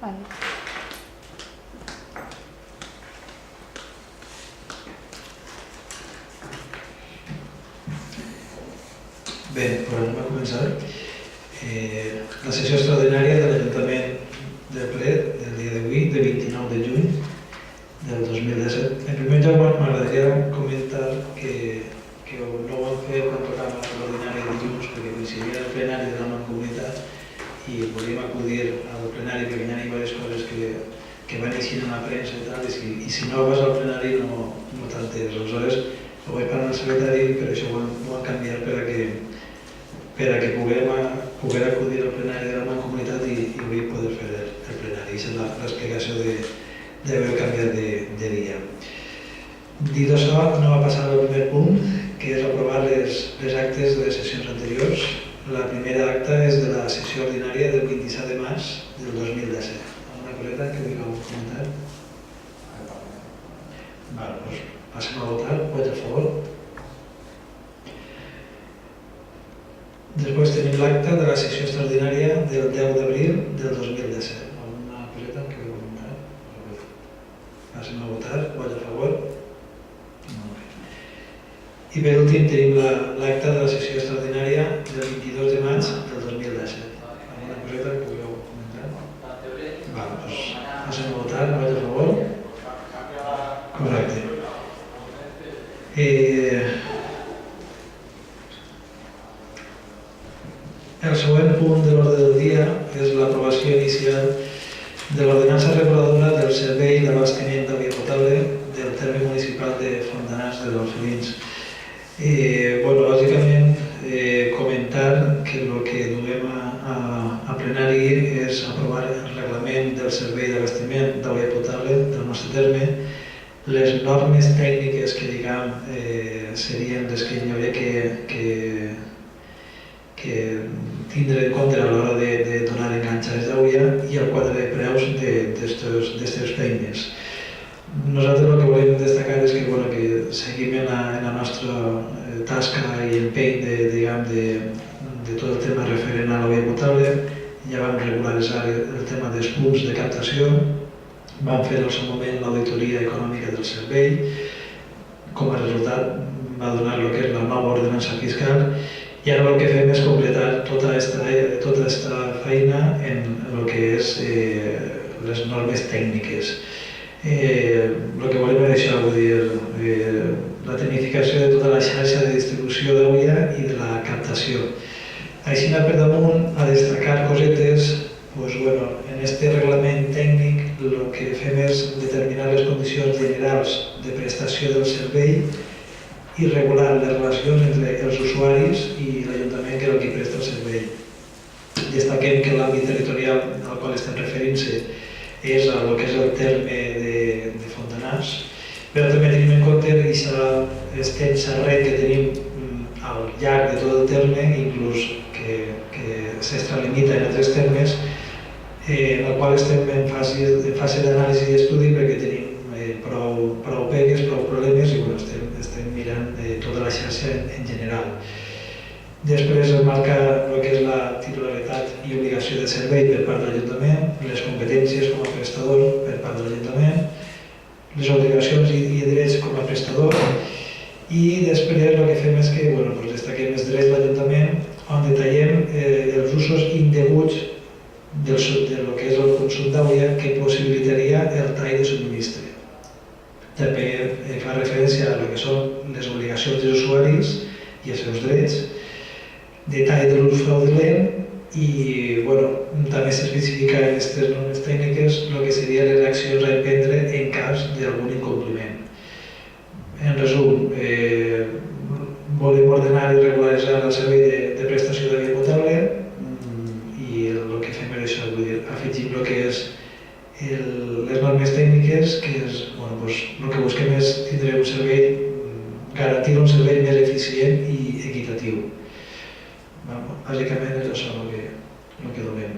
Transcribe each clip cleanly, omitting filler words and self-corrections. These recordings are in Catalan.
Vale. Bé, doncs anem a començar. La sessió extraordinària de l'Ajuntament de Ple del dia d'avui, de 29 de juny del 2017. En primer lloc, m'agradaria comentar que no ho vam fer quan tocava l'ordinari de dilluns perquè coincidia el plenari de la Mancomunitat i volíem acudir al plenari perquè hi ha diverses coses que van eixir en la premsa i tal, i si no vas al plenari no t'enteres. Aleshores, ho vaig parlar al secretari, però això ho han canviat per a que puguem acudir al plenari de la Mancomunitat i avui poder fer el plenari. Aquesta és l'explicació d'haver canviat de dia. Dit això, anem a passar al primer punt, que és aprovar les actes de les sessions anteriors. La primera acta és de la sessió ordinària del 27 de març del 2017. Alguna coseta que vulgueu comentar? Doncs passem a votar. Vots a favor. Després tenim l'acta de la sessió extraordinària del 10 d'abril del 2017. Alguna coseta que vulgueu comentar? Passem a votar. Vots a favor. I per últim tenim l'acta de la sessió extraordinària del 22 de maig del 2017. Alguna coseta que vulgueu comentar? Doncs passem a votar. Vots a favor. Correcte. El següent punt de l'ordre del dia és l'aprovació inicial de l'ordenança reguladora del servei d'abastiment d'aigua potable del terme municipal de Fontanars de Dolfins. Bàsicament, comentar que el que duem a plenari és aprovar el reglament del servei d'abastiment d'aigua potable del nostre terme, les normes tècniques que serien les que hi hauria que tindre en compte a l'hora de donar enganxades d'aigua i el quadre de preus d'aquestes feines. Nosaltres el que volem destacar és que seguim en la nostra tasca i empeny de tot el tema referent a l'aigua potable. Ja vam regularitzar el tema dels punts de captació, vam fer en el seu moment l'auditoria econòmica del servei, com a resultat va donar el que és la nova ordenança fiscal i ara el que fem és completar tota aquesta feina en el que és les normes tècniques. El que volem és això, vull dir, la tecnificació de tota la xarxa de distribució d'aigua i de la captació. Així, per damunt, a destacar cosetes, en aquest reglament tècnic el que fem és determinar les condicions generals de prestació del servei i regular les relacions entre els usuaris i l'Ajuntament, que és el que presta el servei. Destaquem que l'àmbit territorial al qual estem referint-se és el que és el terme de Fontanars, però també tenim en compte aquesta extensa red que tenim al llarg de tot el terme, inclús que s'extralimita en altres termes, en el qual estem en fase d'anàlisi i estudi perquè tenim prou pegues, prou problemes i estem mirant tota la xarxa en general. Després es marca el que és la titularitat i obligació de servei per part de l'Ajuntament, les competències com a prestador per part de l'Ajuntament, les obligacions i drets com a prestador i després el que fem és que destaquem els drets de l'Ajuntament on detallem els usos indeguts del que és el consum d'aigua que possibilitaria el tall de subministre. També fa referència a el que són les obligacions dels usuaris i els seus drets, detall de l'ús fraudulent i també s'especifica en aquestes normes tècniques el que serien les accions a emprendre en cas d'algun incompliment. En resum, volem ordenar i regularitzar el servei de prestació d'aigua potable i el que fem és això, afegim el que és les normes tècniques, que és el que busquem és tindre un servei, garantir un servei més eficient i equitatiu. Bàsicament és això el que donem.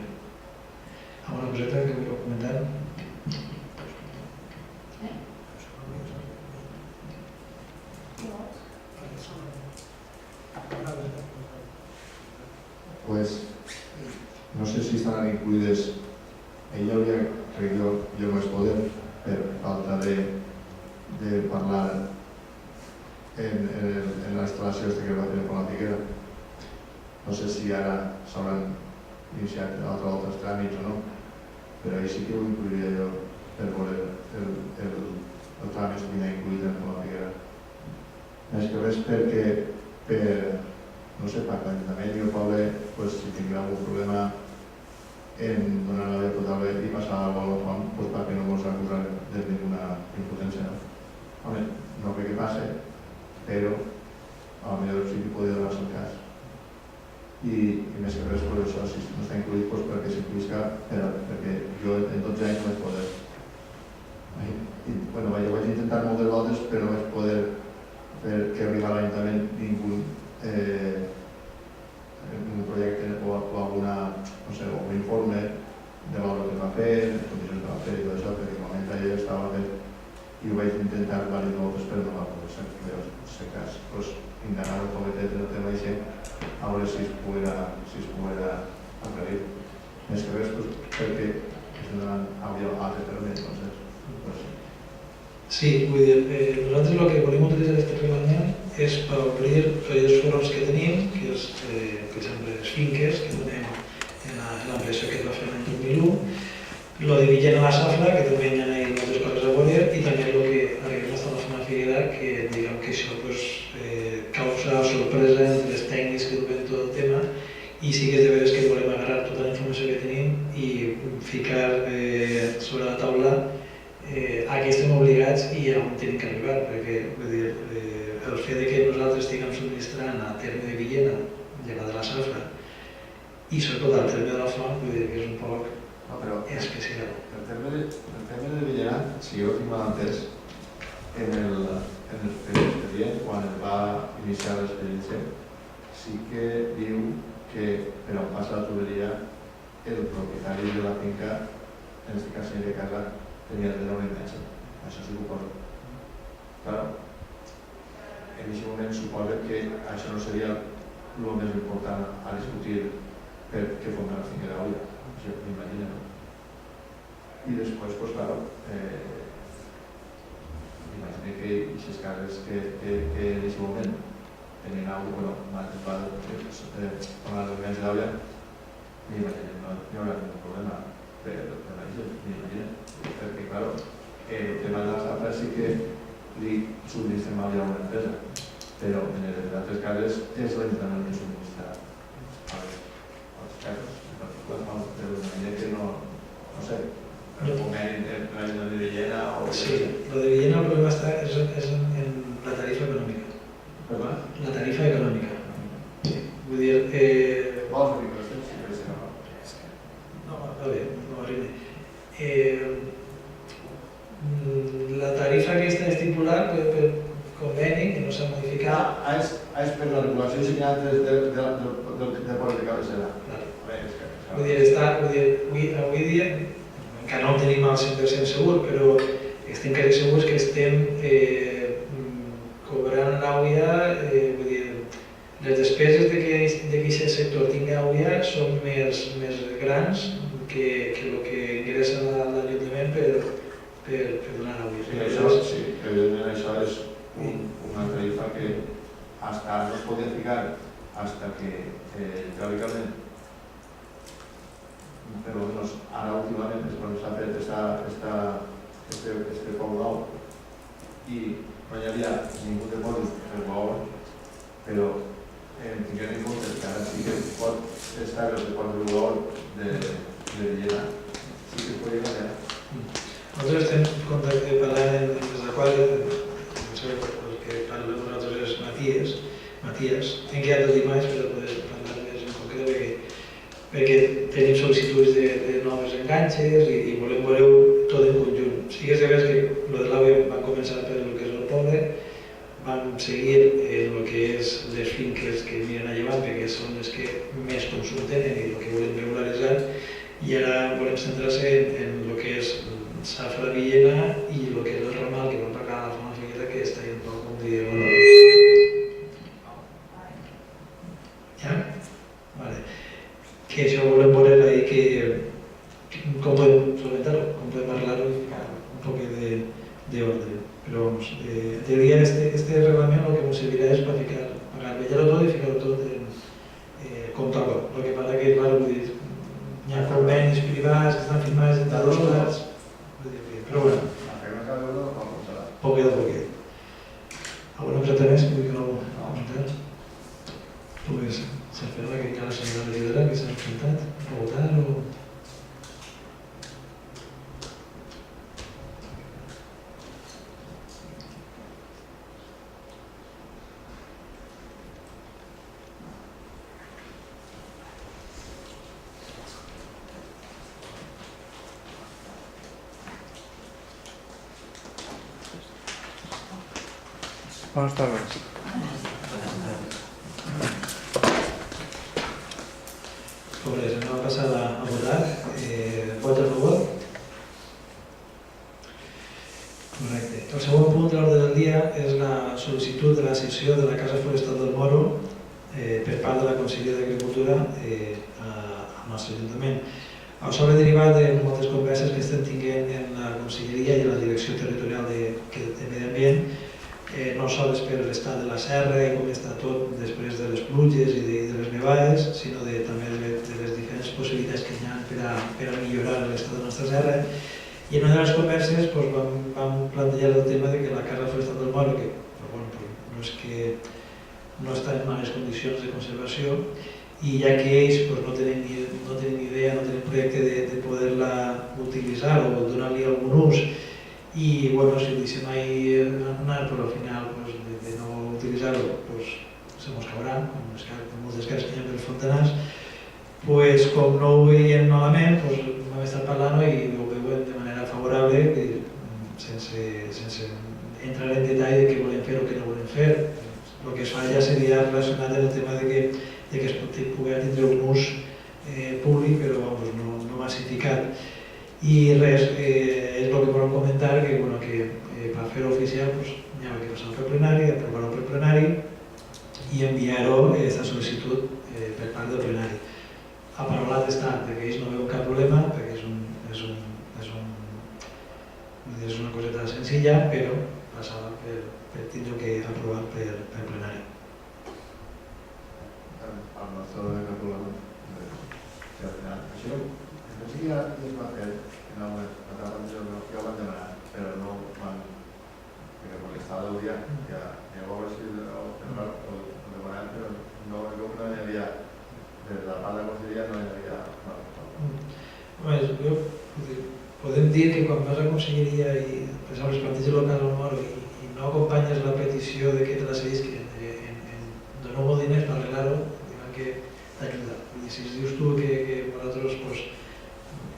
Alguna coseta que vulgueu comentar? No sé si estan incluïdes ell hauria, crec jo més poder per falta de parlar en la instal·lació que va tenir con la Figuera. No sé si ara s'hauran iniciat altres tràmits o no, però ahir sí que ho incluiria jo per veure el tràmit que venia incluït en la Figuera. Més que res perquè no sé, per l'Ajuntament i el poble, si tinguin algun problema en donar l'aigua potable i passar a la font, perquè no mos acusar de ninguna impotència. Home, no crec que passe, però potser sí que podria donar-se el cas. I més que res, això si no està incluït perquè s'incluïsca, perquè jo en 12 anys no vaig poder. Jo vaig intentar moltes voltes, però no vaig poder fer que arribi a l'Ajuntament ningú un projecte o alguna, no sé, un informe de l'obra que es va fer, les condicions que va fer i tot això, perquè normalment allà ja estava fet i ho vaig intentar diverses voltes, però no va poder ser cas. Indagar el comitè del tema i a veure si es poguera aclarir. Més que res, perquè es donen altre terme, entonces. Sí, vull dir, nosaltres el que volem utilitzar aquest reglament és per obrir els forums que tenim, que és, per exemple, les finques que donem en l'ampliació que es va fer l'any 2001, lo de Villena a la Safla, que també hi ha moltes coses a veure, i també el que arribem a la Fona Figuera, que diguem que això causa sorpresa entre els tècnics que duen tot el tema, i sí que és de veres que volem agarrar tota la informació que tenim i ficar sobre la taula a què estem obligats i a on tenim que arribar, perquè el fet que nosaltres estiguem subministrant a terme de Villena, llevat de la Safra, i sobretot al terme de la Font, vull dir que és un poc especial. El terme de Villena, si jo ho tinc mal entès, en l'expedient, quan es va iniciar l'experiència, sí que diu que per on passa la tuberia el propietari de la finca, en aquest cas senyor de casa, tenia de una imatge. Això sí que ho posa. Clar, en aquest moment suposa que això no seria el més important a discutir per què fonda la finca d'Olla. Això m'imagino, no? I després, clar, m'imagino que aquestes cases que en aquest moment tenien aigua, m'ha parlat de l'emergència d'Olla, m'imagino, no hi haurà ningú problema per això, m'imagino. Perquè, clar, el tema de la Safra sí que li subministrem a una empresa, però en les altres cases és l'Ajuntament que subministra a les cases. Però m'imagino que no sé, el conveni entre l'Ajuntament de Villena o... Sí, el de Villena el problema està és en la tarifa econòmica. Perdona? La tarifa econòmica. Vull dir... Vols dir que no sé? No, va bé, no arriba. La tarifa aquesta estipulada per conveni, que no s'ha modificat... És per la regulació signada del port de cabecera. Vull dir, avui dia, encara no ho tenim al 100% segur, però estem quasi segurs que estem cobrant l'AUIA, vull dir, les despeses de que aquest sector tingui AUIA són més grans que el que ingressa l'Ajuntament per donar l'AUIA. Sí, evidentment això és una tarifa que no es podia ficar fins que teòricament, per almenys ara últimament és quan s'ha fet este pou nou i no hi havia ningú de pòsit per pou, però tinguem en compte que ara sí que pot estar el depòsit de pou de Villena, sí que es podria guanyar. Nosaltres estem parlant des de qual, el que parla amb nosaltres és Matías, hem quedat el dimarts per poder parlar més en concret perquè tenim sol·licituds de noves enganxes i volem veure-ho tot en conjunt. Sí que és de veres que el de l'AUIA van començar per el que és el poble, vam seguir el que és les finques que miren a llevant perquè són les que més consum tenen i el que volem regularitzar, i ara volem centrar-se en el que és Safra de Villena i el que és el ramal que vam pagar a la Fona Figuera, que està en poc un dia. Ja? Vale. Que això volem veure ahir que cómo podemos solventarlo, cómo podemos arreglarlo y fijar un poco de orden. Pero vamos, en teoría este reglamento lo que nos servirá es para vetllar todo y ficar todo com toca. Lo que passa que, clar, hi ha convenis privats que estan firmats entre dos parts, però bueno, poquet a poquet. Alguna cosa més que vull comentar? Pues s'espera que encara s'ha de liderar, que s'ha presentat, a votar o... Buenas tardes. Pues anem a passar a votar. Vot a favor? Correcte. El segon punt de l'ordre del dia és la sol·licitud de la cessió de la Casa Forestal del Moro per part de la Conselleria d'Agricultura al nostre Ajuntament. Això ve derivat de moltes converses que estem tinguent en la Conselleria i en la Direcció Territorial de Medi Ambient, no sols per l'estat de la serra i com està tot després de les pluges i de les nevades, sinó també de les diferents possibilitats que hi ha per a millorar l'estat de la nostra serra. I en una de les converses vam plantejar el tema de que la Casa Forestal del Moro, que no és que no està en males condicions de conservació, i ja que ells no tenen idea, no tenen projecte de poder-la utilitzar o donar-li algun ús, i si ho deixem ahí anar, però al final de no utilitzar-ho se mos caurà, com moltes cases que hi ha per fontanars. Com no ho veiem malament, vam estar parlant i ho veiem de manera favorable, sense entrar en detall de què volem fer o què no volem fer. El que es fa ja seria relacionat amb el tema de que es pugui tindre un ús públic, però no massificat. I res, és el que volem comentar, que per fer-ho oficial hi ha que passar pel plenari, aprovar-ho pel plenari i enviar-ho aquesta sol·licitud per part del plenari. A paraulat està que ells no veuen cap problema, perquè és una coseta senzilla, però passava per tindre que aprovar per plenari. Al nostre no hi ha cap problema. Això sí que es va fer en el que ho van demanar, però no van... perquè estava del dia, ja ho vaig demanar, però no hi havia, des de la part de la conselleria no hi havia... Podem dir que quan vas a la conselleria i es planteja el cas al Moro i no acompanyes la petició que te la cedisquen en donar molt diners per arreglar-ho, diuen que t'ajuda. Si dius tu que nosaltres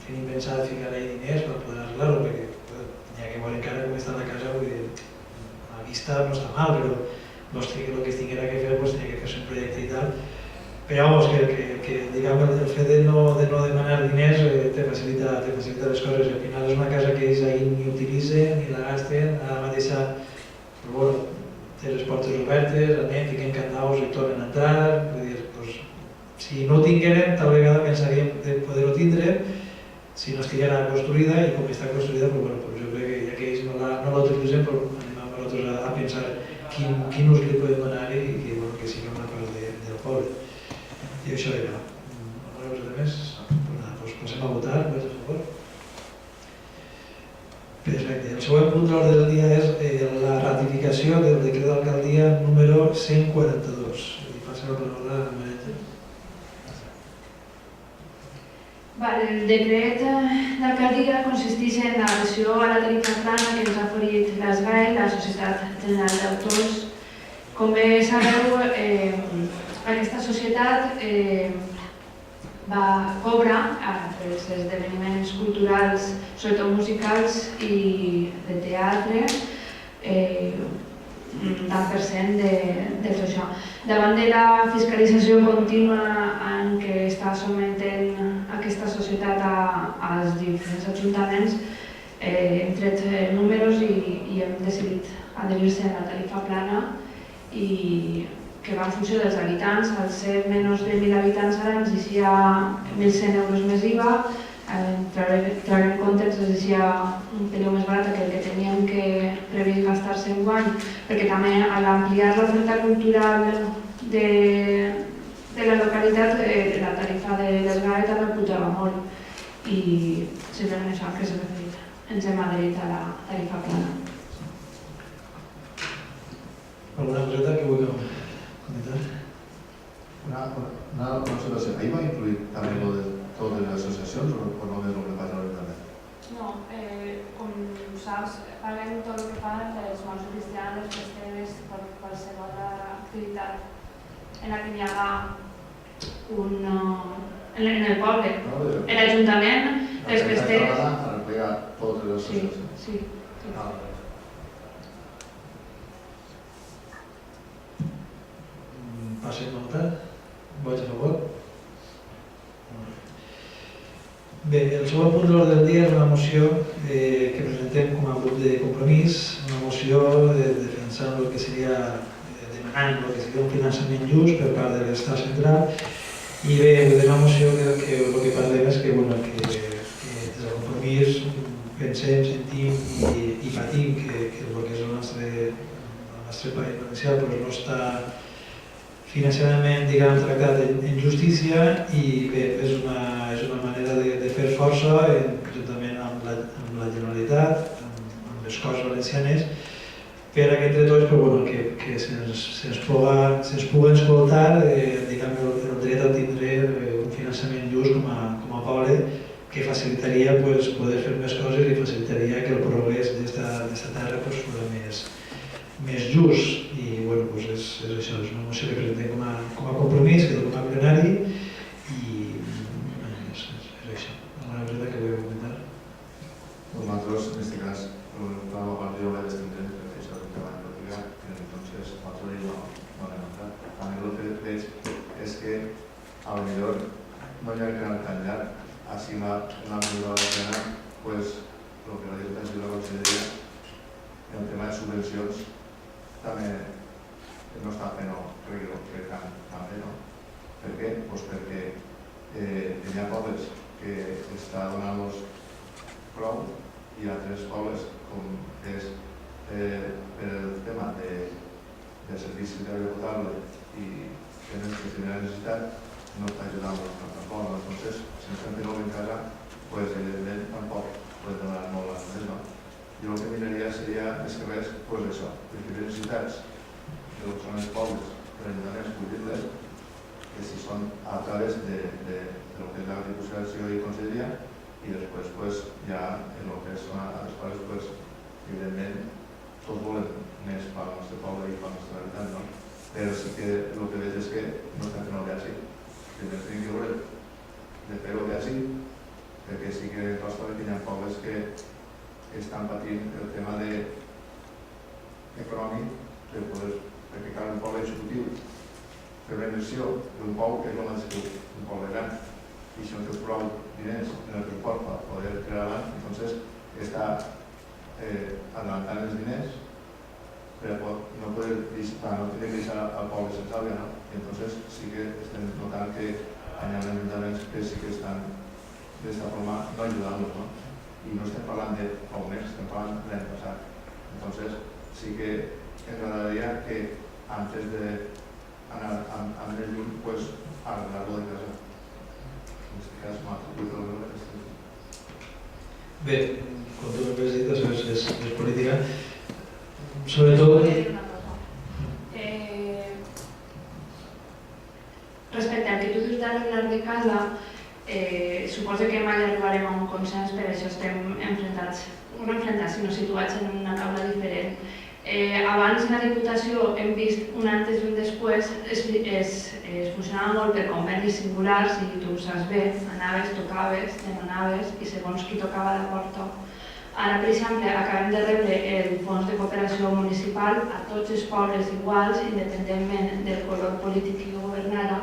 tenim pensat ficar ahí diners per poder arreglar-ho, perquè hi ha que veure encara com està la casa, a la vista no està mal, però el que es tinguera que fer tenia que fer-se un projecte i tal. Però que el fet de no demanar diners te facilita les coses. Al final és una casa que ells ahir ni utilitzen ni la gasten, ara mateixa té les portes obertes, anem, fiquem candaus i tornen a entrar. Si no ho tinguérem, tal vegada pensaríem de poder-ho tindre si no estiguera construïda, i com està construïda, jo crec que ja que ells no la utilitzen, anem a nosaltres a pensar quin ús li podem donar i que sigui una part del poble. I això era. Alguna cosa més? Passem a votar, vaig a favor. Perfecte. El següent punt de l'ordre del dia és la ratificació del decret d'alcaldia número 142. Passa la paraula a Maria. El decret d'alcaldia consisteix en l'adhesió a la tarifa plana que ens ha oferit l'ASGAE, la Societat General d'Autors. Com bé sabeu, aquesta societat cobra pels esdeveniments culturals, sobretot musicals i de teatre, tant per cent de tot això. Davant de la fiscalització contínua en què està sometent aquesta societat als diferents ajuntaments, hem tret números i hem decidit adherir-se a la tarifa plana i que va en funció dels habitants. Al ser menys de 1.000 habitants ara ens eixia 1.100 euros més IVA, treure en compte ens deixia un peleu més barata que el que teníem que previst gastar-se en guany, perquè també a l'ampliar l'oferta cultural de la localitat la tarifa de les GAE també pujava molt i simplement això que s'ha referit. Ens hem adherit a la tarifa plana. Alguna coseta que vulgueu comentar? Una observació. Ahir va incluir també lo de totes les associacions o només el que passa a l'Ajuntament? No, com saps, paguen tot el que fan les mons cristianes, les festeres, per qualsevol activitat en la que hi haga en el poble. En l'Ajuntament, les festeres... Per emplear totes les associacions? Sí. Passem a votar. Vots a favor? Bé, el segon punt de l'ordre del dia és una moció que presentem com a grup de compromís, una moció defensant el que seria, demanant el que seria un finançament just per part de l'Estat central i bé, de la moció que el que parlem és que des del compromís pensem, sentim i patim que el que és el nostre país valencià no està financerament tractat en justícia i bé, és una manera de fer força juntament amb la Generalitat, amb les Corts Valencianes, per a que entre tots que se'ns pugui escoltar el dret a tindre un finançament just com a poble que facilitaria poder fer més coses i facilitaria que el progrés d'esta terra fos més just i és això, és una moció que presentem com a compromís, que com a plenari i és això. Alguna cosa que vulgueu comentar? Nosaltres, en aquest cas, la part jo la destindrem perquè això és un treball de lliga i entonces nosaltres no l'hem entrat. També el que veig és que a lo millor no hi ha que anar tan llarg. Així una millora de plena, pues, el que la Diputació de la Conselleria en el tema de subvencions també no està fent el que cal fer, no? Per què? Doncs perquè hi ha pobles que està donant-los prou i altres pobles, com és per el tema de servicis d'aigua potable i tenen primera necessitat, no està ajudant-los tampoc. Entonces, si no estem fent en casa, pues evidentment tampoc pot donar molt a més, no? Jo el que miraria seria, més que res, pues això, les primeres necessitats del que són els pobles, per ajudar-nos cobrir-les, que si són a través de lo que és la Diputació i Conselleria, i després pues, ja en el que són les coses, pues, evidentment, tots volem més per al nostre poble i per a la nostra realitat, no? Però sí que el que veig és que no estem fent el que hagi. Primer tenim que veure de fer el que hagi, perquè sí que costa que hi ha pobles que estan patint el tema econòmic perquè cal un poble executiu fer una inversió d'un pou que és el més que un poble gran i si no té prou diners en el transport per poder crear l'any, entonces està adelantant els diners per no poder no tenir que deixar al poble sense àvia, no? I entonces sí que estem notant que hi ha ajuntaments que sí que estan d'esta forma no ajudant-los, no? I no estem parlant de fa un mes, estem parlant de l'any passat. Entonces sí que ens agradaria que antes d'anar a més lluny, pues arreglar-lo de casa. En aquest cas, bé, com tu m'has dit, això és política. Sobretot... Respecte al que tu dius d'arreglar de casa, suposo que mai arribarem a un consens, per això estem enfrontats, sinó situats en una taula diferent. Abans la Diputació hem vist un antes i un després, es funcionava molt per convenis singulars i tu ho saps bé, anaves, tocaves, te n'anaves i segons qui tocava la porta. Ara, per exemple, acabem de rebre el fons de cooperació municipal a tots els pobles iguals, independentment del color polític que governara,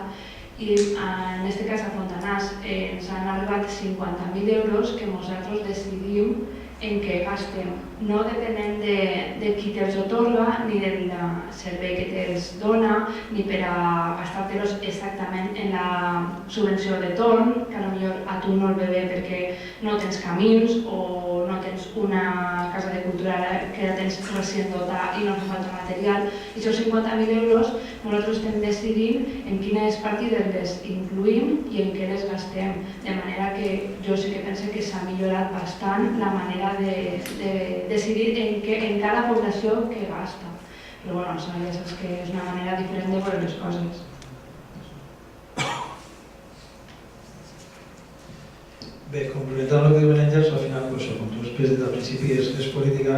i en aquest cas a Fontanars ens han arribat 50.000 euros que nosaltres decidim en què gastem, no depenent de qui te'ls otorga, ni del servei que te'ls dona, ni per a gastar-te-los exactament en la subvenció de torn, que potser a tu no el ve bé perquè no tens camins o no tens una casa de cultura que ja tens recient dotada i no fa falta material. I aquests 50.000 euros nosaltres estem decidint en quines partides les incluïm i en què les gastem, de manera que jo sí que penso que s'ha millorat bastant la manera de decidir en cada població que gasta. Però bueno, ja saps que és una manera diferent de veure les coses. Bé, complementant el que diuen Àngels, al final, com tu expliques des del principi, és política.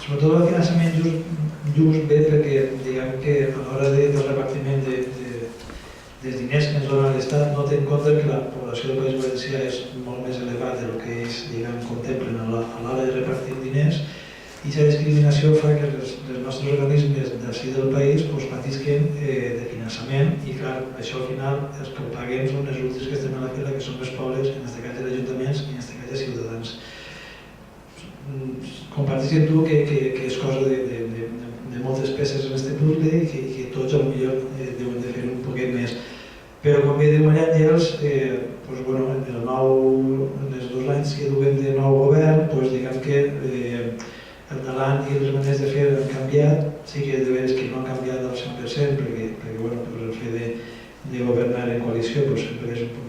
Sobretot el finançament just ve perquè, diguem que a l'hora del repartiment dels diners que ens dona l'Estat no té en compte que la població del País Valencià és molt més elevada del que ells contemplen a l'hora de repartir diners i aquesta discriminació fa que els nostres organismes d'ací del país patisquen de finançament i clar, això al final els que ho paguem són els últims que estem a la fila, que són més pobres, en aquest cas dels ajuntaments i en aquest cas dels ciutadans. Compartís amb tu que és cosa de moltes peces en aquest puzzle i que tots potser deuen de fer un poquet més. Però com bé diu Maria Àngels, en els 2 anys que duem de nou govern, diguem que el talant i les maneres de fer han canviat. Sí que és de veres que no han canviat al 100% perquè el fet de governar en coalició sempre és un poc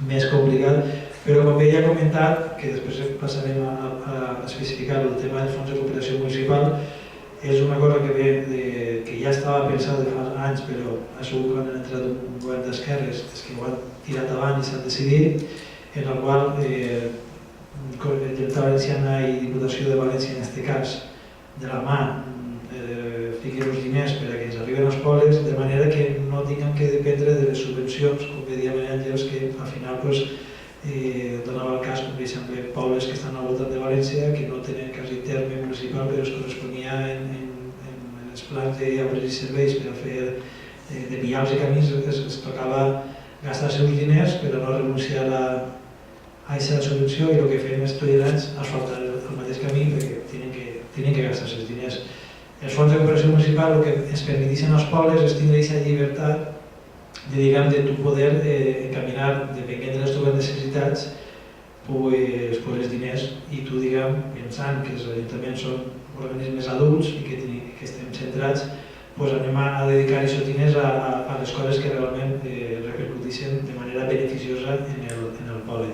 més complicat. Però com bé ja he comentat, que després passarem a especificar el tema del fons de cooperació municipal, és una cosa que ja estava pensada de fa anys, però ha sigut quan han entrat un govern d'esquerres que ho han tirat avant i s'han decidit, en el qual Generalitat Valenciana i Diputació de València, en aquest cas, de la mà, fiquen els diners per a que ens arriben als pobles, de manera que no tinguem que dependre de les subvencions, com bé deia Maria Àngels, que al final donava el cas, com per exemple, pobles que estan al voltant de València, que no tenen quasi terme municipal, però es corresponia en els plans d'obres i serveis per a fer de vials i camins, es tocava gastar els seus diners per a no renunciar a aquesta subvenció i el que feien els tolerants asfaltar el mateix camí perquè tenen que gastar els diners. Els fons de cooperació municipal el que ens permeteixen als pobles és tindre aquesta llibertat de tu poder encaminar, depenent de les teves necessitats, els diners i tu, pensant que els ajuntaments són organismes adults i que estem centrats, anem a dedicar aquests diners a les coses que realment repercuteixen de manera beneficiosa en el poble.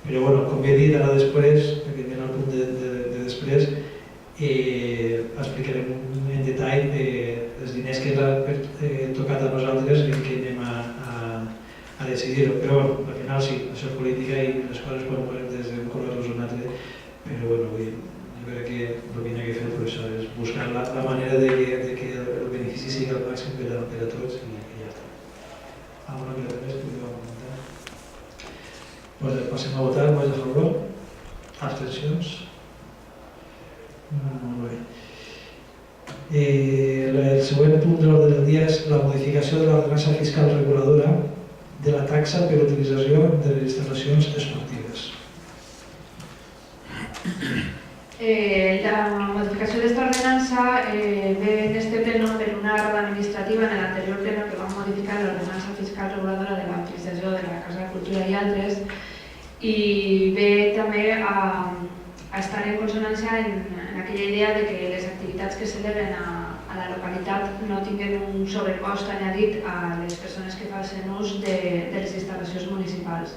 Però, com he dit, ara després, perquè anem al punt de després, explicarem en detall els diners que ens han tocat a nosaltres i que anem a decidir-ho. Però al final sí, això és política i les coses poden moure des d'un color o un altre, però jo crec que el que hem de fer per això és buscar la manera de que el benefici sigui el màxim per a tots i ja està. Alguna cosa més que podeu comentar? Passem a votar, vots a favor? Abstencions? Molt bé. El següent punt de l'ordre del dia és la modificació de l'ordenança fiscal reguladora de la taxa per utilització de les instal·lacions esportives. La modificació d'esta ordenança ve en este pleno per una errada administrativa en l'anterior pleno que va modificar l'ordenança fiscal reguladora de la utilització de la Casa de Cultura i altres i ve també a estar en consonància en aquella idea de que les activitats que s'eleven a la localitat no tinguin un sobrecost añadit a les persones que facin ús de les instal·lacions municipals.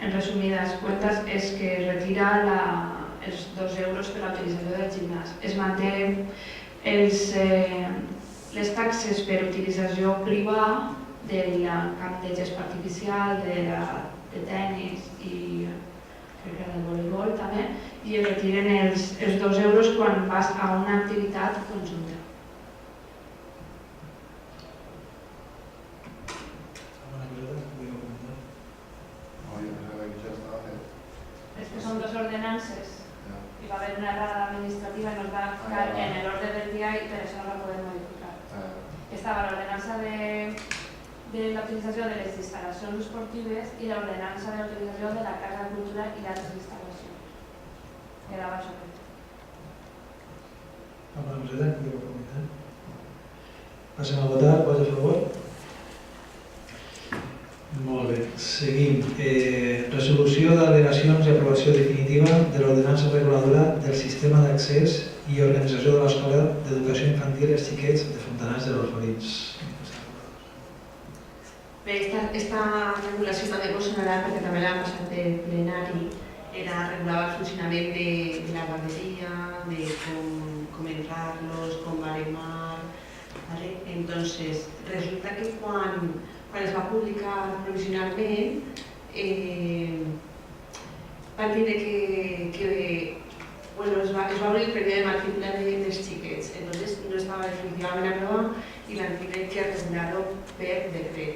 En resumides cuentas, és que es retira els 2 euros per a la utilització del gimnàs. Es manté les taxes per utilització privada del camp de gest artificial, de tenis i crec que del voleibol també, i es retiren els 2 euros quan vas a una activitat conjunta. És que són 2 ordenances i va haver una errada administrativa i no es va ficar en l'ordre del dia i per això no la podem modificar. Estava l'ordenança de la utilització de les instal·lacions esportives i l'ordenança de la utilització de la Casa de Cultura i d'altres instal·lacions. quedava això. Alguna coseta que podeu comentar? Passem a votar, vots a favor? Molt bé, seguim. Resolució d'al·legacions i aprovació definitiva de l'ordenança reguladora del sistema d'accés i organització de l'Escola d'Educació Infantil i els xiquets de Fontanars de los Molins. Bé, esta regulació també us sonarà perquè també l'ha passat de plenari. Era regular el funcionament de la guarderia, de com entrar-los, com baremar. Entonces, resulta que quan es va publicar provisionalment van tindre que es va obrir el període de matrícula dels xiquets, entonces no estava definitivament aprovat i van tindre que regular-ho per decret.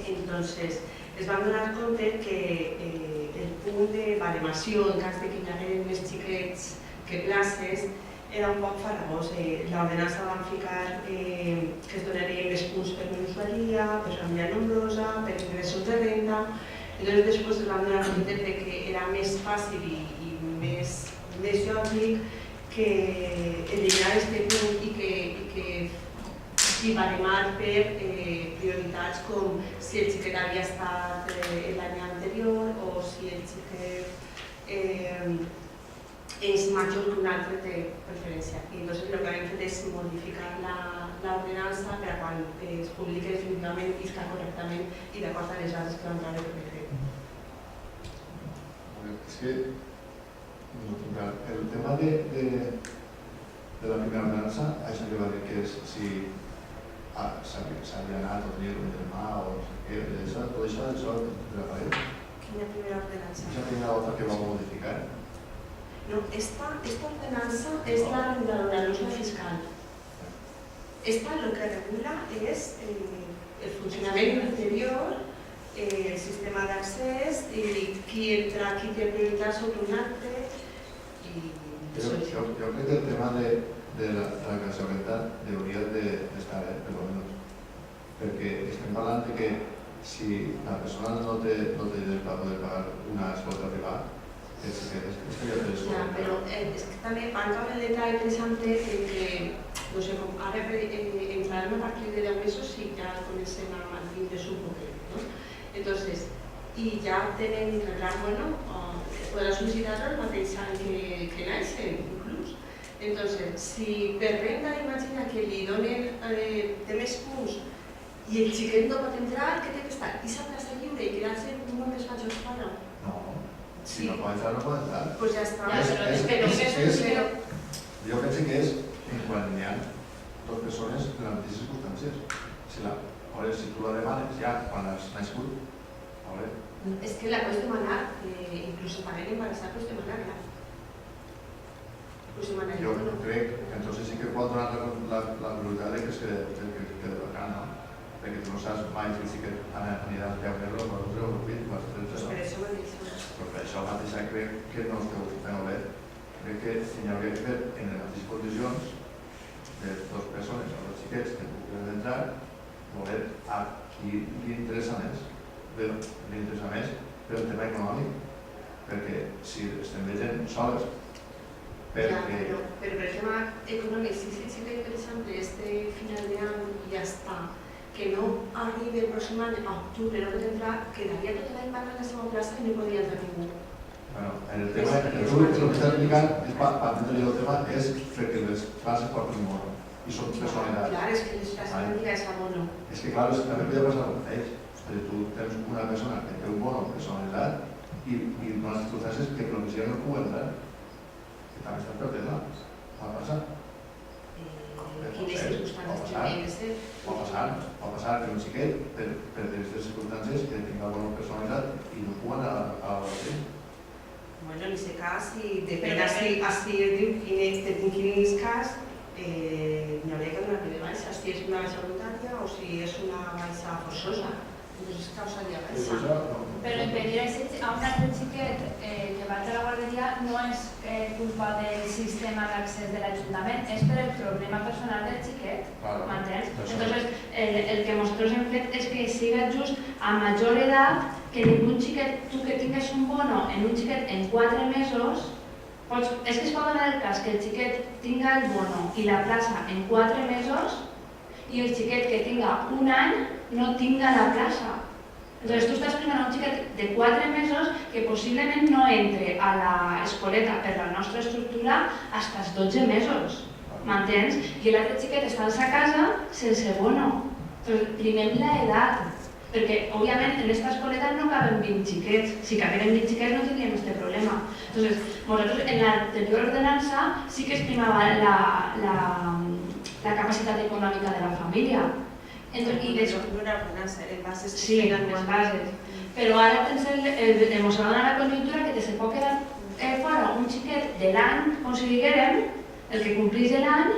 Entonces, es van donar compte que el punt de baremació, en cas de que hi hagués més xiquets que places, era un poc farragós. L'ordenança van ficar que es donarien més punts per minusvalia, per família nombrosa, per ingressos de renda. Llavors després es van donar compte que era més fàcil i més lògic que eliminar aquest punt i baremar per prioritats com si el xiquet havia estat l'any anterior o si el xiquet és major que un altre té preferència. I llavors el que hem fet és modificar l'ordenança per a quan es publiqui definitivament i està correctament i d'acord amb les dades que van treure per decret. És que el tema de la primera ordenança, això que va dir que si s'havia anat o tenia que metre mà o no sé què, tot això de la paret. Quina primera ordenança? Aquesta primera volta que va modificar. No, esta ordenança és la reguladora, no és la fiscal. Esta lo que regula és el funcionament interior, el sistema d'accés i qui entra, qui té prioritat sobre un altre. Jo crec que el tema de la causalitat hauria d'estar, per almenys, perquè estem parlant de que si la persona no té diners per poder pagar una escolta privada, és que ja té l'escolta. Però és que també manca el detall, per exemple, que no sé, com ara entrarem a partir de 10 mesos i ja comencem a mantenir un poquet, ¿no? Entonces, i ja tenen clar, bueno, podrà sol·licitar-lo el mateix any que naixen, inclús. Entonces, si per renda imagina que li donen de més punts i el xiquet no pot entrar, què té que estar? I s'ha plaça lliure i quedar-se molt més major que ara? No, si no pot entrar, no pot entrar. Doncs ja està. Jo penso que és quan hi ha dues persones en les mateixes circumstàncies. Si tu la demanes ja quan has nascut, és que la pots demanar, inclús també l'embarassat pots demanar, ja. Jo crec que entonces sí que pot donar la prioritat que es quede bacana, perquè tu no saps mai si sí que anirà a 10 mesos o 12 o 20 o 13. Per això mateix. Però per això mateix crec que no esteu fent bé. Crec que hi hauria que fer en les mateixes condicions de dues persones o dos xiquets que puguin entrar, veure a qui li interessa més pel tema econòmic, perquè si estem veient soles, però per el tema econòmic, si el xiquet, per exemple, és de final d'any i ja està, que no arribi el pròxim any a octubre, no pot entrar, quedaria tot l'any parlant a la seva plaça i no podria entrar ningú. Bueno, el tema, el que està explicant, per entendre el tema, és perquè les classes porten un bono i són personalitats. Clar, és que les classes no digues a bono. És que clar, també podria passar amb ells. Tu tens una persona que té un bono personalitat i unes circumstàncies que provisionalment no puguen entrar. Que també estan perdent-la. Va passar. Quines circumstàncies tindrien que ser? Pot passar que un xiquet, per aquestes circumstàncies, que tinga bona personalitat i no puguen a la base. Bueno, en aquest cas, depèn si es diu en quin cas n'hi hauria que donar de baixa, si és una baixa voluntària o si és una baixa forçosa. Doncs és causa de baixa. Però impedir a un altre xiquet que vaig a la guarderia no és culpa del sistema d'accés de l'Ajuntament, és per el problema personal del xiquet, m'entens? Entonces, el que nosaltres hem fet és que siga just a major edat que ningú xiquet, tu que tingues un bono en un xiquet en 4 mesos, És que es pot donar el cas que el xiquet tinga el bono i la plaça en 4 mesos i el xiquet que tinga un any no tinga la plaça. Entonces, tu estàs primant un xiquet de 4 mesos que possiblement no entre a l'escoleta per la nostra estructura fins als 12 mesos, m'entens? I l'altre xiquet està a sa casa sense bono. Entonces, primem l'edat, perquè, òbviament, en aquesta escoleta no caben 20 xiquets. Si caberen 20 xiquets no tindríem aquest problema. Entonces, nosaltres, en l'anterior ordenança, sí que es primava la capacitat econòmica de la família. I d'això... No era ordenança, eren bases que Sí, eren les bases. Però ara pensem, ens va donar la conjuntura que se pot quedar fora un xiquet de l'any, com si diguérem, el que complís l'any,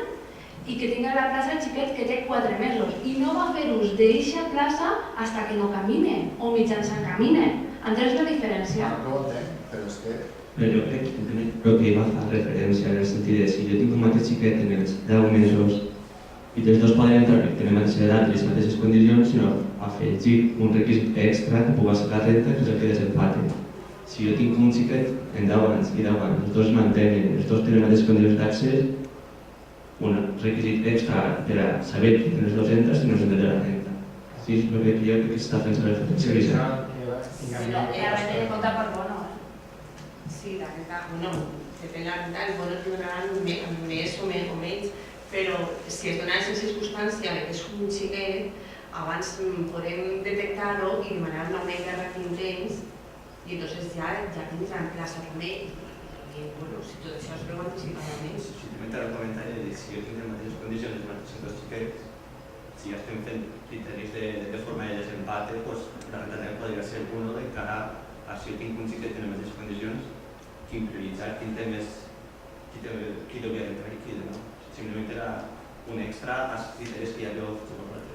i que tinga la plaça el xiquet que té 4 mesos. I no va fer ús d'eixa plaça fins que no camine, o mitjançant camine. Entens la diferència? No ho entenc, però és que... Però jo crec que el que va fer referència en el sentit de si jo tinc un mateix xiquet en els 10 mesos i els dos poden entrar perquè tenen la mateixa edat i les mateixes condicions, sinó afegir un requisit extra que pugui ser la renta, que és el que desempate. Si jo tinc un xiquet en 10 anys i 10 anys, els dos mantenen, els dos tenen les mateixes condicions d'accés, un requisit extra per a saber que tenen els dos entres i no s'han de la renta. Així és el que jo crec que s'està fent la referència. La renta de compte per bono. Sí, la renta, bueno, depèn de la renta, el bono te donaran més o menys, però si es dona aquesta circumstància que és un xiquet, abans podem detectar-ho i demanar una guerra d'intents i entonces ja tindran plaça també i bueno, si tot això es veu anticipadament. Simplement el comentari de si jo tinc les mateixes condicions els mateixos dos xiquets, si ja estem fent criteris de forma de desempate, la renta també podria ser uno de cara a si jo tinc un xiquet en les mateixes condicions, quin prioritzar, qui hauria d'entrar i qui no. Simplement era un extra als criteris que ja havia ofert.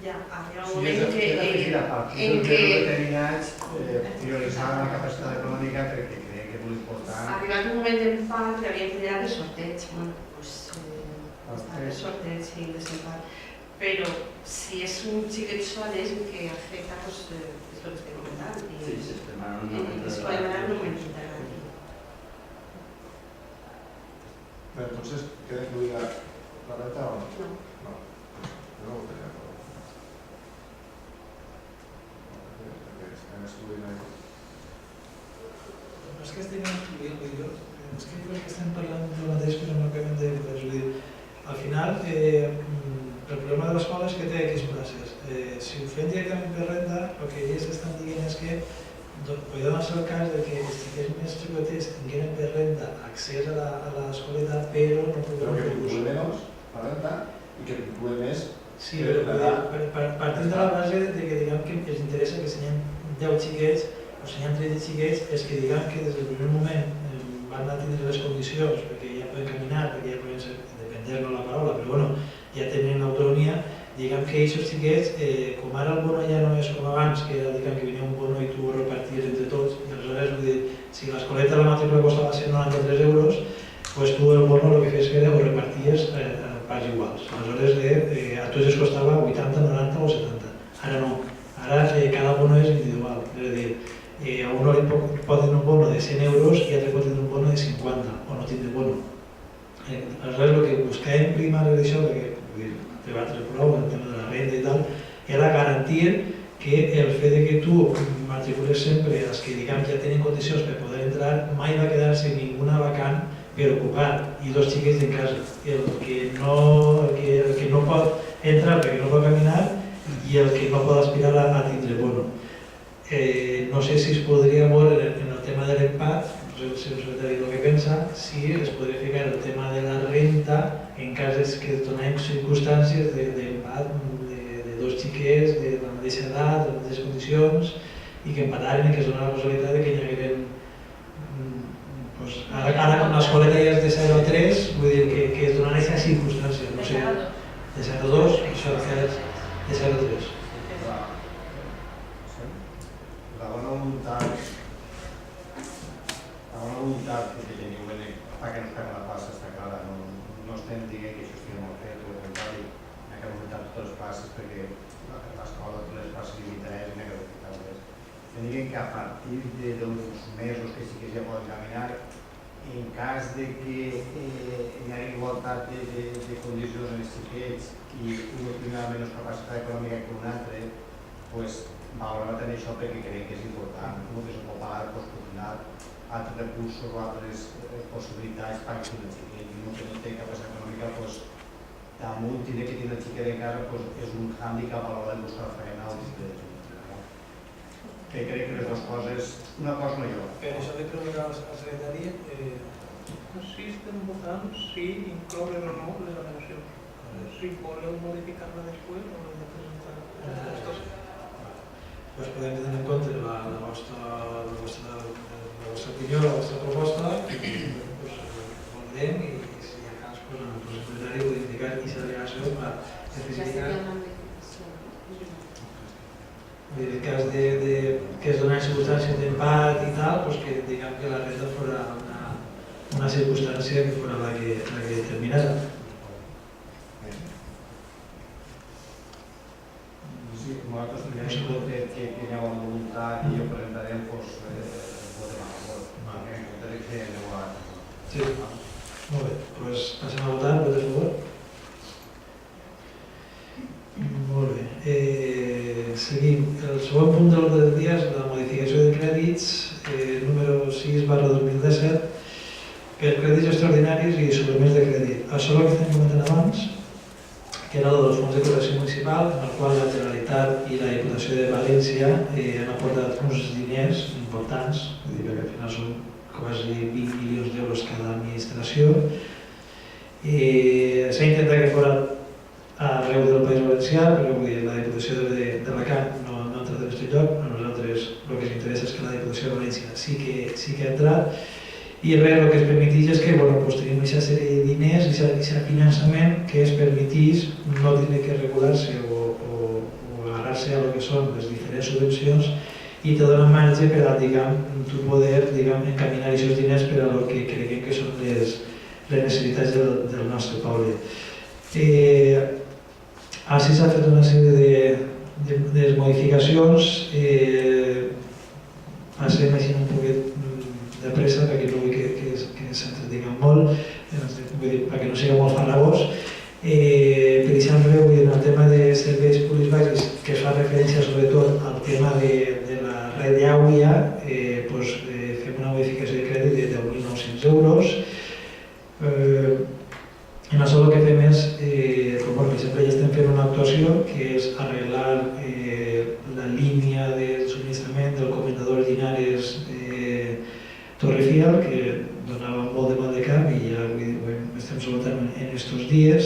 Ja, arriba un moment en què determinats prioritzaven la capacitat econòmica perquè creia que era molt important. ha arribat un moment d'empat que havien creat el sorteig. Bueno, està el sorteig i el desempat. Però si és un xiquet sol és el que afecta és el que estem comentant. Sí, sí, es demanen un augment integral. Pero entonces, ¿queda incluida la renta o no? No. No. Yo no votaría a favor. Que excluir ahí. No és que estem incloent, és que jo crec que estem parlant del mateix però no acabem de dir. Al final, el problema de l'escola és que té X places. Si ho fem directament per renta, el que ells estan dient és que podria donar-se el cas de que els xiquets més xicotets tingueren per renta accés a l'escoleta, però no Pero podran que fer ús. vincule menos la renta y que vincule més. Sí, però partint de la base de que diguem que ens interessa que si hi ha 10 xiquets o si hi ha 13 xiquets, és que diguem que des del primer moment van a tindre les condicions perquè ja poden caminar, perquè ja poden ser, depender-no la paraula, però bueno, ja tenen autonomia, diguem que aquests xiquets, com ara el bono ja no és com abans, que era diguem que venia un bono i tu ho reparties entre tots, i aleshores vull dir, si l'escoleta la matrícula costava 193 euros, doncs tu el bono el que fes que ho reparties a parts iguals. Aleshores a tots els costava 80, 90 o 70. Ara no, ara cada bono és individual, és a dir, a un li pot tenir un bono de 100 euros i a l'altre pot tenir un bono de 50 o no tindre bono. Aleshores el que buscàvem primar és això, perquè debatre prou, el tema de la renda i tal, era garantir que el fet de que tu matricules sempre els que diguem ja tenen condicions per poder entrar, mai va quedar-se ninguna vacant per ocupar i dos xiquets en casa. El que no pot entrar perquè no pot caminar i el que no pot aspirar a tindre bono. No sé si es podria veure en el tema de l'empat, no sé si el secretari el que pensa, si es podria ficar el tema de la renta en casos que es donen circumstàncies d'empat de dos xiquets de la mateixa edat, de les mateixes condicions i que empataren i que es dona la possibilitat que hi hagueren ara com l'escoleta ja és de 0 a 3, vull dir que es donen aquestes circumstàncies, no sé, de 0 a 2, això és de 0 a 3. La bona voluntat que teniu perquè ens fem la plaça està clara, no estem dient que això estigui molt fet, o al contrari, n'hi ha que augmentar totes les places perquè l'escola té les places limitades i n'hi ha que augmentar-les. Estem dient que a partir d'uns mesos que sí que ja poden caminar, en cas de que hi hagi igualtat de condicions en els xiquets i un tindrà menys capacitat econòmica que un altre, valorem també això perquè creiem que és important. El que es pot pagar pot tindrà altres recursos o altres possibilitats per a un xiquet, i el que no té capacitat econòmica damunt tindre que tindre el xiquet en casa és un hàndicap a l'hora de buscar feina o que crec que les dues coses, una cosa no hi ha. Per això de preguntar al secretari si estem votant si incloure o no les al·legacions. Si voleu modificar-la després o l'hem de presentar. Pues podem tenir en compte la vostra opinió, la vostra proposta, i valorem, i si hi ha cas, el secretari pot indicar quina al·legació per especificar. En el cas que es dona circumstàncies d'empat i tal, que diguem que la renda fora una circumstància que fora la que determinara. Sí, nosaltres tenim en compte que hi ha una voluntat i ho presentarem, votem a favor. En compte que aneu a... Sí, molt bé. Doncs passem a votar, vots a favor? Molt bé. Seguim. El segon punt de l'ordre del dia és la modificació de crèdits número 6/2017 per crèdits extraordinaris i suplements de crèdit. Això és el que estem comentant abans, que era el dels fons de protecció municipal, en el qual la Generalitat i la Diputació de València han aportat uns diners importants, perquè al final són quasi 20 milions d'euros cada administració. S'ha intentat que fora arreu del País Valencià, però la Diputació d'Alacant no ha entrat en aquest lloc. A nosaltres el que ens interessa és que la Diputació de València sí que ha entrat, i res, el que es permetís és que tenim aquesta sèrie de diners i aquest finançament que es permetís no tindre que regular-se o agarrar-se a lo que són les diferents subvencions, i te dona marge per a tu poder encaminar aquests diners per a lo que creiem que són les necessitats del nostre poble. Així s'ha fet una sèrie de modificacions. Passem així un poquet de pressa perquè no vull que s'entretinguem molt, perquè no sigui molt farragós. Per exemple, en el tema de serveis públics bàsics, que es fa referència sobretot al tema de la red d'Àuia, fem una modificació de crèdit de 10.900 euros. En això el que fem és, per exemple, ja estem fent una actuació que és arreglar la línia de subministrament del comendador Linares Torrefiel, que donava molt de mal de cap i ja ho estem solucionant en aquests dies.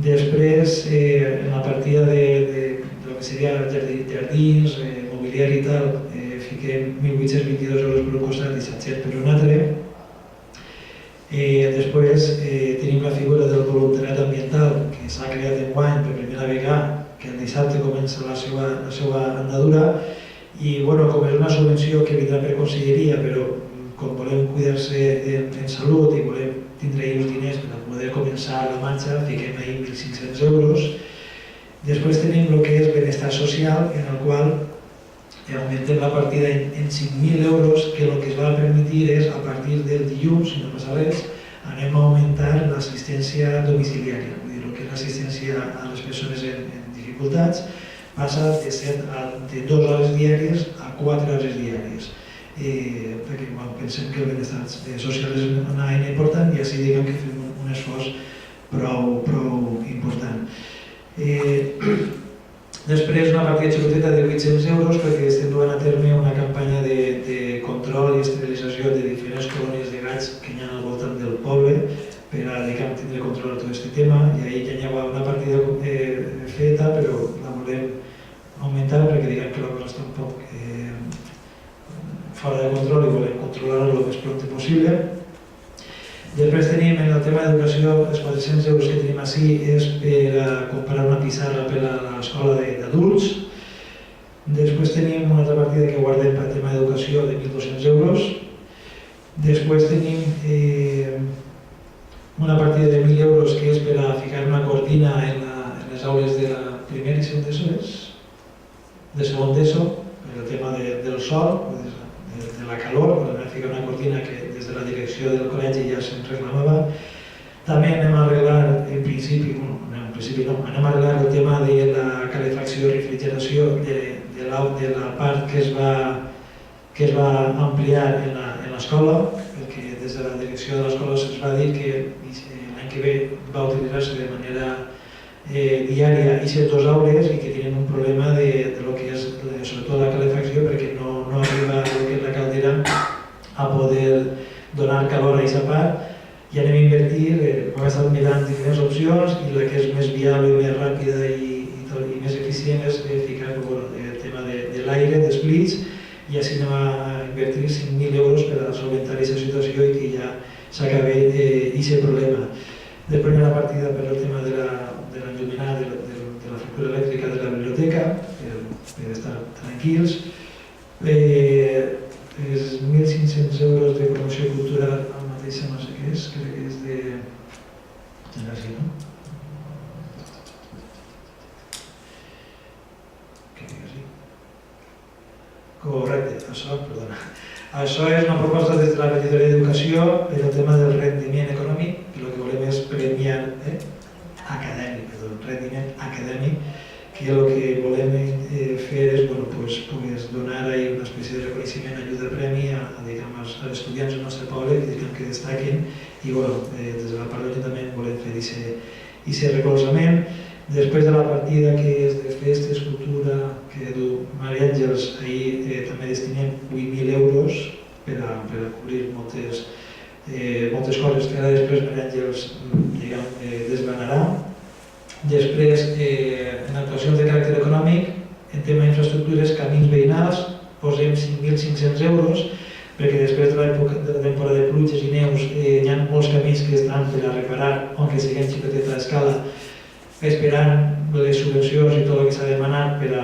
Després, en la partida de lo que seria jardins, mobiliari i tal, fiquem 1.822 euros per un costat i 700 per un altre. Després tenim la figura del voluntariat ambiental, que s'ha creat enguany per primera vegada, que el dissabte comença la seva andadura, i com és una subvenció que vindrà per conselleria, però com volem cuidar-se en salut i volem tindre els diners per poder començar la marxa, fiquem ahir 1.500 euros. Després tenim el que és benestar social, en el qual augmentem la partida en 5.000 euros, que el que es va permetir és, a partir del dilluns, si no passa res, anem a augmentar l'assistència domiciliària. Vull dir, el que és l'assistència a les persones en dificultats passa de 2 hores diàries a 4 hores diàries. Perquè pensem que el benestar social és una eina important i així diguem que fem un esforç prou important. Després una partida xicoteta de 800 euros perquè estem duent a terme una campanya de control i esterilització de diferents colònies de gats que hi ha al voltant del poble per a tindre control de tot aquest tema, i ahir ja hi ha una partida feta, però la volem augmentar perquè diguem que la cosa està un poc fora de control i volem controlar-la el més pront possible. Després tenim en el tema d'educació, els 400 euros que tenim així és per comprar una pissarra per a l'escola d'adults. Després tenim una altra partida que guardem per al tema d'educació de 1.200 euros. Després tenim una partida de 1.000 euros que és per a ficar una cortina en les aules de la primera i segon d'ESO, de segon d'ESO, per el tema del sol, de la calor, a ficar una cortina que des de la direcció del col·legi ja se'n reclamava. També anem a arreglar, en principi no, anem a arreglar el tema de la calefacció i refrigeració de la part que es va ampliar en l'escola, perquè des de la direcció de l'escola se'ns va dir que l'any que ve va utilitzar-se de manera diària aquestes dues aules i que tenen un problema de lo que és sobretot la calefacció, perquè no arriba a lo que és la caldera a poder donar calor a aquesta part, i anem a invertir, hem estat mirant diferents opcions i la que és més viable, més ràpida i més eficient és ficar el tema de l'aire, dels plits, i així anem a invertir 5.000 euros per a solventar aquesta situació i que ja s'acabi aquest problema. Després hi ha la partida per al tema de l'enlluminat, de la factura elèctrica de la biblioteca, per estar tranquils. És 1.500 euros de promoció cultural, el mateix no sé què és, crec que és de generació, no? Què dic així? Correcte, això, perdona. Això és una proposta des de la regidoria d'Educació per al tema del rendiment econòmic, i el que volem és premiar rendiment acadèmic, que el que volem fer és donar una espècie de reconeixement, ajuda, premi als estudiants del nostre poble que destaquen, i des de la part de l'Ajuntament volem fer aquest recolzament. Després de la partida que és de festes, cultura, que du Maria Àngels, ahir també destinem 8.000 euros per a cobrir moltes coses que ara després Maria Àngels desgranarà. Després, en actuacions de caràcter econòmic, en tema d'infraestructures, camins veïnals, posem 5.500 euros, perquè després de la temporada de pluges i neus hi ha molts camins que estan per a reparar, aunque siguin xicoteta d'escala, esperant les subvencions i tot el que s'ha demanat per a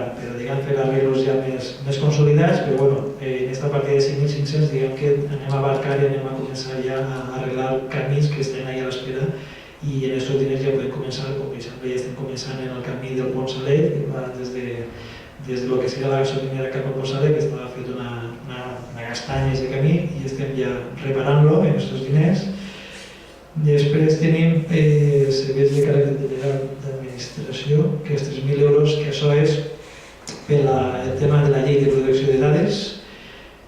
fer arreglos ja més consolidats, però en aquesta partida de 5.500 diguem que anem a abarcar i anem a començar ja a arreglar camins que estan allà a l'espera, i en aquests diners ja podem començar, com per exemple ja estem començant en el camí del Pont Salet, que va des del que seria la gasolinera cap al Pont Salet, que estava fet una gastanya de camí, i estem ja reparant-lo en aquests diners. Després tenim serveis de caràcter general d'administració, que és 3.000 euros, que això és per el tema de la llei de protecció de dades,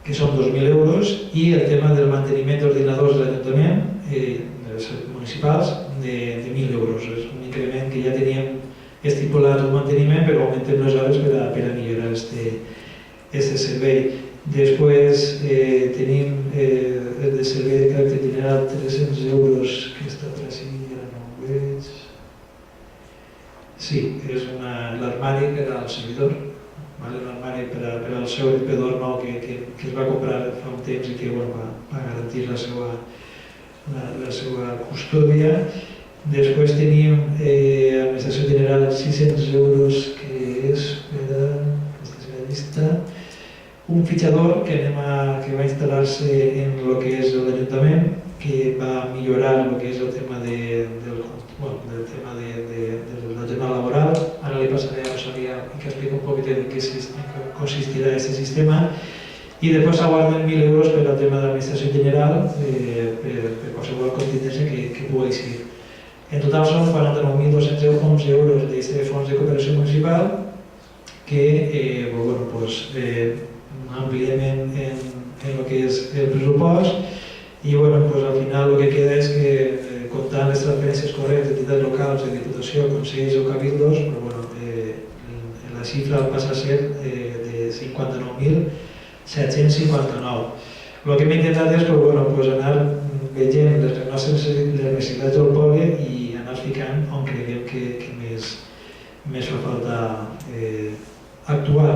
que són 2.000 euros, i el tema del manteniment d'ordinadors de l'Ajuntament, municipals, de 1.000 euros. És un increment que ja teníem estipulat el manteniment, però augmentem les hores per a millorar aquest servei. Després tenim el de servei de caràcter general 300 euros, que està per així, ara no ho veig. Sí, és l'armari per al servidor, l'armari per al seu pedor nou que es va comprar fa un temps i que va garantir la seva custòdia. Després tenim Administració General 600 euros, que és per a aquesta llista, un fitxador que va instal·lar-se en el que és l'Ajuntament, que va millorar el que és el tema del la jornada laboral. Ara li passaré a Rosalia que expliqui un poquet en què consistirà aquest sistema. I després s'aguarden 1.000 euros per al tema d'administració general, per qualsevol contingència que pugui ser. En total són 49.211 euros d'aquest fons de cooperació municipal que ampliem en el que és el pressupost, i al final el que queda és que comptant les transferències correctes d'entitats locals, de Diputació, Consells o Cabildos, la xifra passa a ser de 59.759. El que hem intentat és anar veient les nostres necessitats del poble i anar ficant on creiem que més fa falta actuar.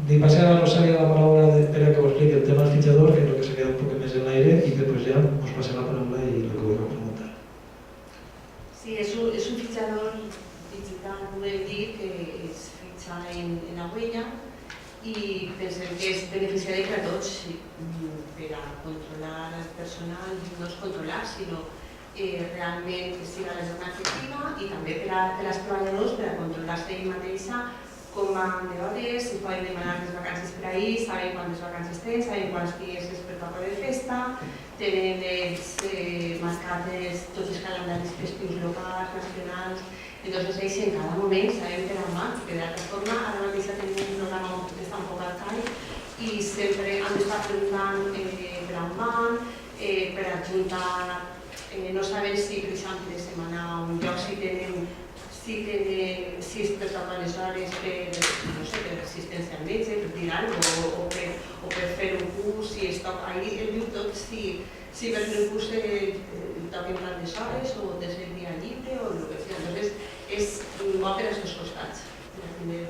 Li passaré a la Rosalia la paraula per a que ho expliqui el tema del fitxador, que és el que s'ha quedat un poc més en l'aire, i després ja us passaré la paraula i el que vull preguntar. Sí, és un fitxador digital, podem dir, que es fitxa en la huella, i pensem que és beneficiari per a tots, per a controlar el personal, no és controlar, sinó realment que siga la jornada efectiva, i també per als treballadors, per a controlar-se ell mateixa com van d'hores, si poden demanar les vacances per ahir, saben quantes vacances tenen, saben quants dies és per tocar de festa, tenen marcats tots els calendaris festius locals, nacionals. Entonces ells en cada moment saben per on van, perquè d'altra forma ara mateix tenim un programa que està un poc arcaic i sempre han d'estar preguntant per on van, per adjuntar, no saben si per exemple de setmana a un lloc si es per tocar les hores per assistència al metge, per dir alguna cosa, o per fer un curs, si es toca, ahir el diu tot si per fer un curs toquen tant les hores o des del dia lliure o el que sigui. Entonces és bo per als dos costats, per tenir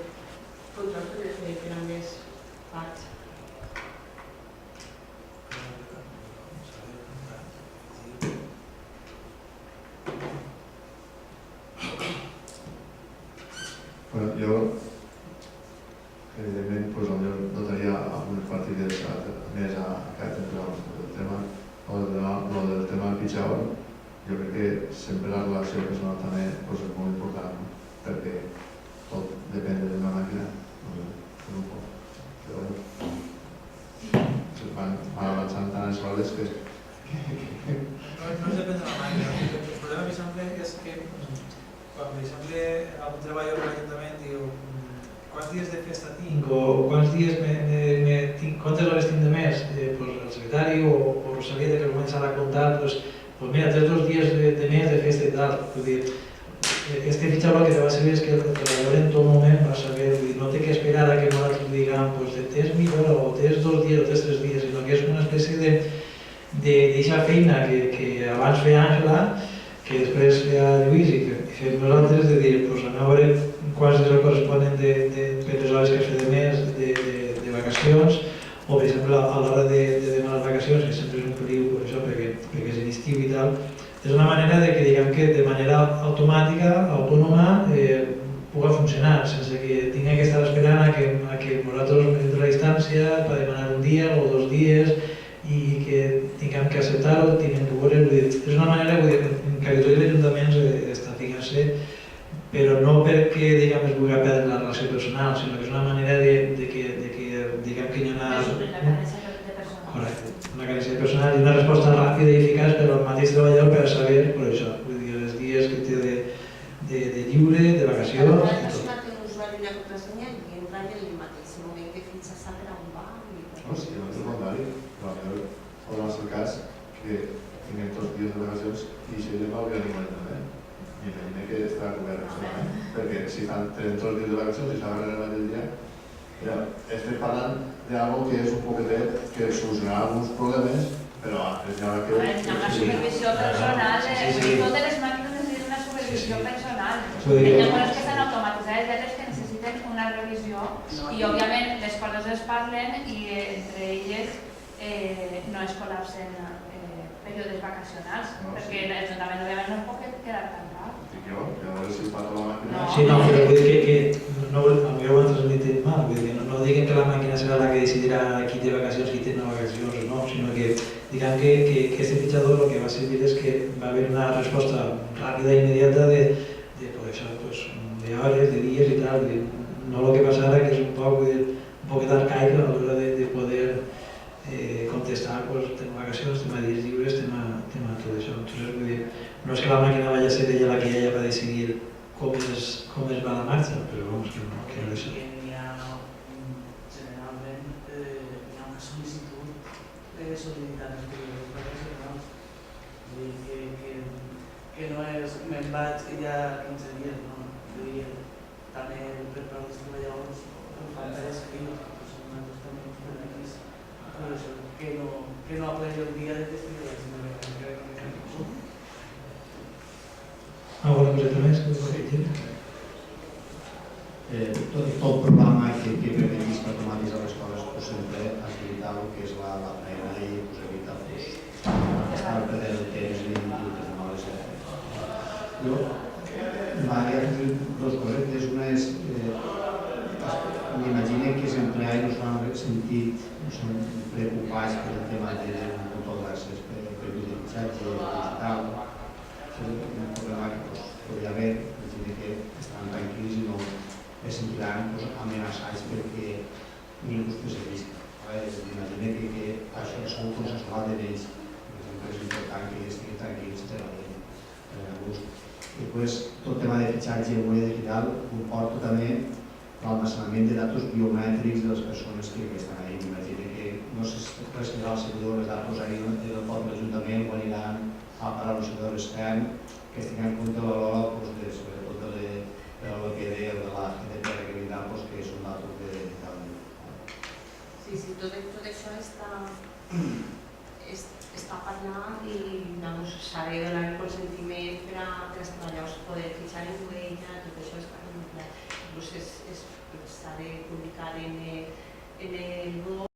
control per ambes parts. Bueno, jo, evidentment, potser dotaria algunes partides més a aquest tema, o del tema del pitjor. Jo crec que sempre la relació personal també és molt important, perquè tot depèn d'una màquina, un poc. Van avançant tant les rodes que... No depèn de la màquina. El problema, per exemple, és que quan, per exemple, algun treballador de l'Ajuntament diu quants dies de festa tinc o quants dies quantes hores tinc de més, el secretari o Rosalia que comença a comptar, doncs mira, tens 2 dies de mes de festa i tal. Vull dir, este fitxador el que te va servir és que el treballador en tot moment va saber, vull dir, no té que esperar a que nosaltres diguem tens mitja hora o tens 2 dies o tens 3 dies, sinó que és una espècie d'eixa feina que abans feia Àngela, que després feia Lluís i fem nosaltres, de dir, anem a veure quants dies corresponen per les hores que es de més de vacacions, o per exemple a l'hora de demanar vacacions, que sempre és un perill per això, perquè és l'estiu i tal, és una manera de que diguem que de manera automàtica, autònoma, pugui funcionar, sense que tingui que estar esperant a que nosaltres entrem a la instància per demanar un dia o 2 dies i que tinguem que acceptar-ho, tinguem que veure, és una manera que tots els ajuntaments estan ficant-se, però no perquè es vulgui perdre la relació personal, sinó que és una manera de que diguem que hi ha una carència personal i una resposta ràpida i eficaç per al mateix treballador per a saber, per això, vull dir, els dies que té de lliure, de vacacions... Cada persona té un usuari i una contrasenya i entra en el mateix moment que fins a saber on va. Sí, no és el contrari, però pot ser el cas que tinguem tots dies de vacacions i si ell va obligar ningú també. I imagina que està cobert, perquè si tenen tots els dies de vacacions i saben el mateix dia, estem parlant d'algo que és un poquetet que solucionarà alguns problemes, però és ja que... Una supervisió personal, totes les màquines necessiten una supervisió personal. Hi ha coses que estan automatitzades i altres que necessiten una revisió i òbviament les coses es parlen i entre elles no es col·lapsen períodes vacacionals, perquè l'Ajuntament òbviament no es pot quedar tancat. Jo, a veure si fa tota la màquina... Sí, no, però vull dir que no ho han transmitit mal, vull dir, no diguen que la màquina serà la que decidirà qui té vacacions, qui té no vacacions o no, sinó que diguem que aquest fitxador el que va servir és que va haver una resposta ràpida i immediata de hores, de dies i tal, no el que passa ara que és un poc arcaic a l'hora de poder contestar, tenim vacacions, tenim dies lliures, tenim tot això. Entonces, vull dir, no és que la màquina vaya a ser ella la que ella va decidir com es va la marxa, però vamos, que no és això. Generalment hi ha una sol·licitud de solidaritat entre els professionals. Vull dir que no és me'n vaig i ja 15 dies, no. Vull dir, també per part dels treballadors em fan per escrit, nosaltres també ens permetís per això, que no apareix el dia de festivitat, sinó que encara no m'he fet. Alguna coseta més que us dir? Tot programa que permetís per automatitzar les coses sempre agilitar el que és la feina i evita estar perdent el temps i moltes hores. Jo m'agrada dues cosetes. Una és m'imagino que els empleats no s'han sentit preocupats per el tema del control d'accés per l'utilitzatge digital. És un problema que podria haver, que estan tranquils i no es sentiran de ells. Per exemple, és important que ells estiguin tranquils i treballen a gust. I després, tot el tema de fitxatge en huella digital comporta també l'almacenament de datos biomètrics de les persones que estan ahí. M'imagino que no sé si prescriurà el servidor els datos ahí en el poble de l'Ajuntament o aniran a parar un servidor extern que es tinguin en compte a l'hora sobretot de l'OPD o de la GDPR que vindrà, que són datos de digital. Sí, tot això està parlat i s'ha de donar el consentiment per als treballadors poder fitxar en huella, tot això està molt clar. Inclús s'ha de publicar en el blog